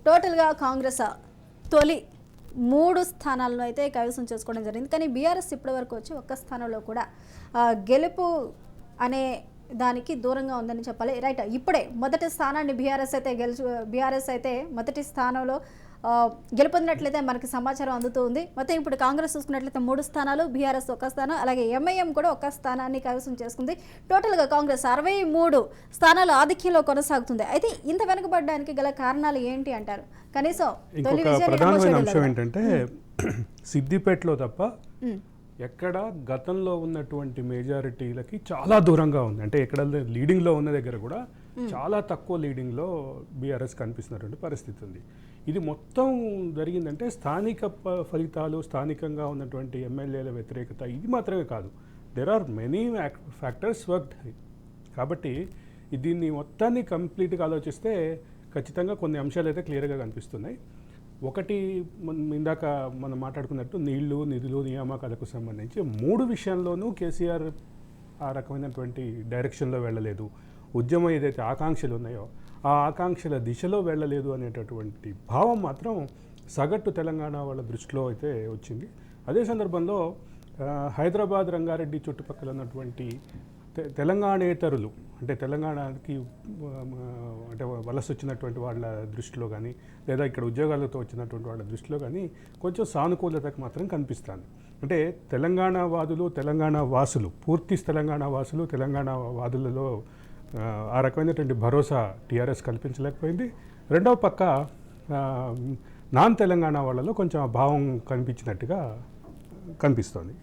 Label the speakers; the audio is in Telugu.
Speaker 1: టోటల్గా కాంగ్రెస్ తొలి 3 స్థానాలను అయితే కైవసం చేసుకోవడం జరిగింది. కానీ బీఆర్ఎస్ ఇప్పటివరకు వచ్చి ఒక్క స్థానంలో కూడా గెలుపు అనే దానికి దూరంగా ఉందని చెప్పాలి. రైట్, ఇప్పుడే మొదటి స్థానాన్ని బీఆర్ఎస్ అయితే మొదటి స్థానంలో గెలుపొందినట్లయితే మనకి సమాచారం అందుతుంది. మొత్తం ఇప్పుడు కాంగ్రెస్ చూసుకున్నట్లయితే 3 స్థానాలు, బీఆర్ఎస్ 1 స్థానం, అలాగే ఎంఐఎం కూడా 1 స్థానాన్ని కైవసం చేసుకుంది. టోటల్గా కాంగ్రెస్ 63 స్థానాలు ఆధిక్యంలో కొనసాగుతుంది. అయితే ఇంత వెనుకబడడానికి గల కారణాలు ఏంటి అంటారు? కనీసం తొలి
Speaker 2: ప్రధానమైన అంశం ఏంటంటే సిద్దిపేటలో తప్ప ఎక్కడ గతంలో ఉన్నటువంటి మెజారిటీలకి చాలా దూరంగా ఉంది. అంటే ఎక్కడ లీడింగ్లో ఉన్న దగ్గర కూడా చాలా తక్కువ లీడింగ్లో బీఆర్ఎస్ కనిపిస్తున్నటువంటి పరిస్థితి ఉంది. ఇది మొత్తం జరిగిందంటే స్థానిక ఫలితాలు, స్థానికంగా ఉన్నటువంటి ఎమ్మెల్యేల వ్యతిరేకత, ఇది మాత్రమే కాదు, there are many factors worked. కాబట్టి దీన్ని మొత్తాన్ని కంప్లీట్గా ఆలోచిస్తే ఖచ్చితంగా కొన్ని అంశాలు అయితే క్లియర్గా కనిపిస్తున్నాయి. ఒకటి, ఇందాక మనం మాట్లాడుకున్నట్టు నీళ్లు, నిధులు, నియామకాలకు సంబంధించి 3 విషయాల్లోనూ కేసీఆర్ ఆ రకమైనటువంటి డైరెక్షన్లో వెళ్ళలేదు. ఉద్యమం ఏదైతే ఆకాంక్షలు ఉన్నాయో ఆ ఆకాంక్షల దిశలో వెళ్ళలేదు అనేటటువంటి భావం మాత్రం సగటు తెలంగాణ వాళ్ళ దృష్టిలో అయితే వచ్చింది. అదే సందర్భంలో హైదరాబాద్, రంగారెడ్డి చుట్టుపక్కల ఉన్నటువంటి తెలంగాణేతరులు, అంటే తెలంగాణకి అంటే వలస వచ్చినటువంటి వాళ్ళ దృష్టిలో కానీ, లేదా ఇక్కడ ఉద్యోగాలతో వచ్చినటువంటి వాళ్ళ దృష్టిలో కానీ కొంచెం సానుకూలతకు మాత్రం కనిపిస్తుంది. అంటే తెలంగాణ వాదులు, తెలంగాణ వాసులు, పూర్తి తెలంగాణ వాసులు, తెలంగాణ వాదులలో ఆ రకమైనటువంటి భరోసా టీఆర్ఎస్ కల్పించలేకపోయింది. రెండవ పక్క నాన్ తెలంగాణ వాళ్ళలో కొంచెం ఆ భావం కనిపించినట్టుగా కనిపిస్తోంది.